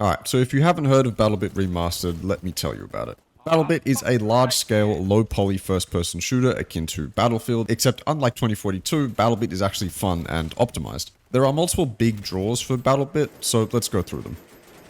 Alright, so if you haven't heard of Battlebit Remastered, let me tell you about it. Battlebit is a large-scale, low-poly first-person shooter akin to Battlefield, except unlike 2042, Battlebit is actually fun and optimized. There are multiple big draws for Battlebit, so let's go through them.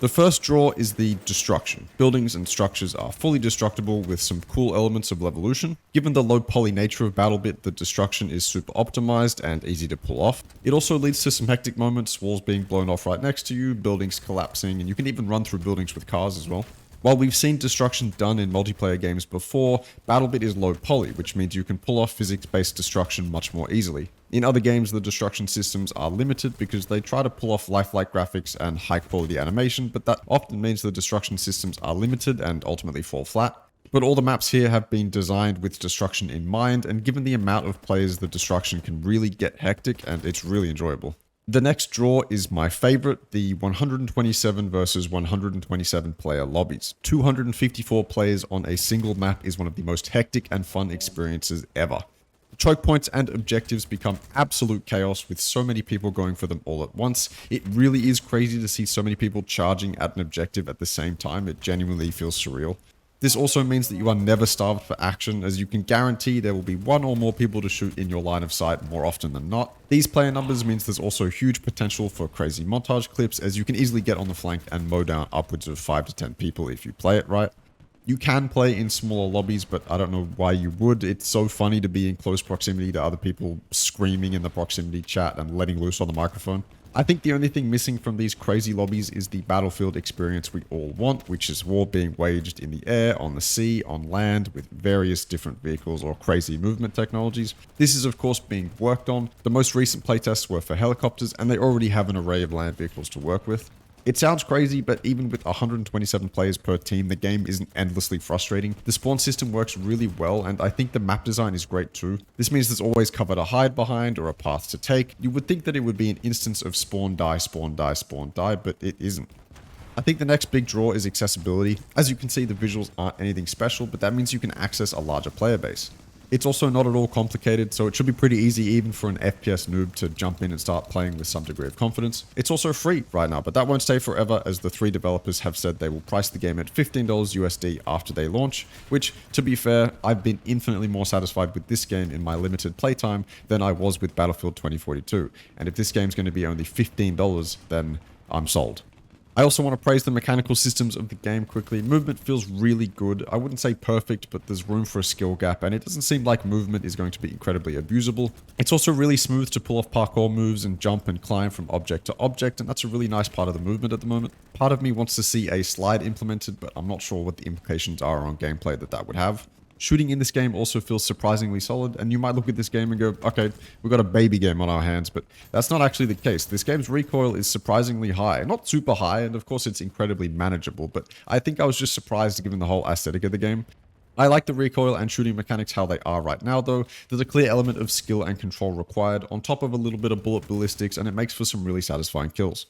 The first draw is the destruction. Buildings and structures are fully destructible with some cool elements of levolution. Given the low poly nature of Battlebit, the destruction is super optimized and easy to pull off. It also leads to some hectic moments, walls being blown off right next to you, buildings collapsing, and you can even run through buildings with cars as well. While we've seen destruction done in multiplayer games before, Battlebit is low poly, which means you can pull off physics-based destruction much more easily. In other games, the destruction systems are limited because they try to pull off lifelike graphics and high-quality animation, but that often means the destruction systems are limited and ultimately fall flat. But all the maps here have been designed with destruction in mind, and given the amount of players, the destruction can really get hectic, and it's really enjoyable. The next draw is my favorite, the 127 versus 127 player lobbies. 254 players on a single map is one of the most hectic and fun experiences ever. The choke points and objectives become absolute chaos with so many people going for them all at once. It really is crazy to see so many people charging at an objective at the same time. It genuinely feels surreal. This also means that you are never starved for action, as you can guarantee there will be one or more people to shoot in your line of sight more often than not. These player numbers means there's also huge potential for crazy montage clips, as you can easily get on the flank and mow down upwards of 5 to 10 people if you play it right. You can play in smaller lobbies, but I don't know why you would. It's so funny to be in close proximity to other people screaming in the proximity chat and letting loose on the microphone. I think the only thing missing from these crazy lobbies is the Battlefield experience we all want, which is war being waged in the air, on the sea, on land, with various different vehicles or crazy movement technologies. This is of course being worked on. The most recent playtests were for helicopters, and they already have an array of land vehicles to work with. It sounds crazy, but even with 127 players per team, the game isn't endlessly frustrating. The spawn system works really well, and I think the map design is great too. This means there's always cover to hide behind or a path to take. You would think that it would be an instance of spawn, die, spawn, die, spawn, die, but it isn't. I think the next big draw is accessibility. As you can see, the visuals aren't anything special, but that means you can access a larger player base. It's also not at all complicated, so it should be pretty easy even for an FPS noob to jump in and start playing with some degree of confidence. It's also free right now, but that won't stay forever, as the 3 developers have said they will price the game at $15 USD after they launch, which, to be fair, I've been infinitely more satisfied with this game in my limited playtime than I was with Battlefield 2042. And if this game's going to be only $15, then I'm sold. I also want to praise the mechanical systems of the game quickly. Movement feels really good. I wouldn't say perfect, but there's room for a skill gap, and it doesn't seem like movement is going to be incredibly abusable. It's also really smooth to pull off parkour moves and jump and climb from object to object, and that's a really nice part of the movement at the moment. Part of me wants to see a slide implemented, but I'm not sure what the implications are on gameplay that would have. Shooting in this game also feels surprisingly solid, and you might look at this game and go, okay, we've got a baby game on our hands, but that's not actually the case. This game's recoil is surprisingly high. Not super high, and of course it's incredibly manageable, but I think I was just surprised given the whole aesthetic of the game. I like the recoil and shooting mechanics how they are right now though. There's a clear element of skill and control required, on top of a little bit of bullet ballistics, and it makes for some really satisfying kills.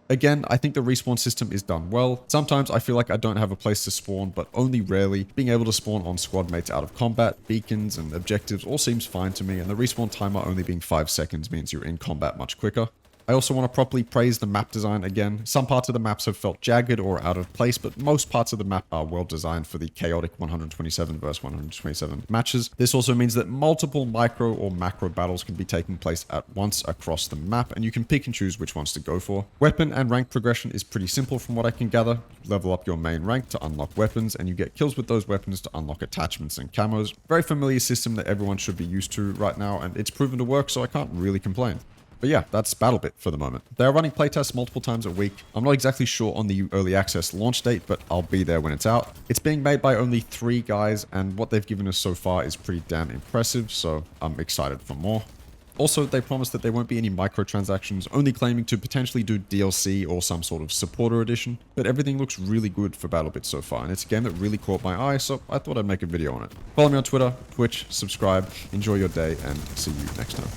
Again, I think the respawn system is done well. Sometimes I feel like I don't have a place to spawn, but only rarely. Being able to spawn on squad mates out of combat, beacons, and objectives all seems fine to me, and the respawn timer only being 5 seconds means you're in combat much quicker. I also want to properly praise the map design again. Some parts of the maps have felt jagged or out of place, but most parts of the map are well designed for the chaotic 127 vs 127 matches. This also means that multiple micro or macro battles can be taking place at once across the map, and you can pick and choose which ones to go for. Weapon and rank progression is pretty simple from what I can gather. Level up your main rank to unlock weapons, and you get kills with those weapons to unlock attachments and camos. Very familiar system that everyone should be used to right now, and it's proven to work, so I can't really complain. But yeah, that's Battlebit for the moment. They're running playtests multiple times a week. I'm not exactly sure on the early access launch date, but I'll be there when it's out. It's being made by only 3 guys, and what they've given us so far is pretty damn impressive, so I'm excited for more. Also, they promised that there won't be any microtransactions, only claiming to potentially do DLC or some sort of supporter edition, but everything looks really good for Battlebit so far, and it's a game that really caught my eye, so I thought I'd make a video on it. Follow me on Twitter, Twitch, subscribe, enjoy your day, and see you next time.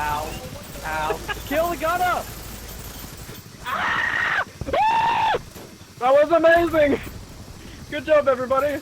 Ow. Ow. Kill the gunner! That was amazing! Good job, everybody!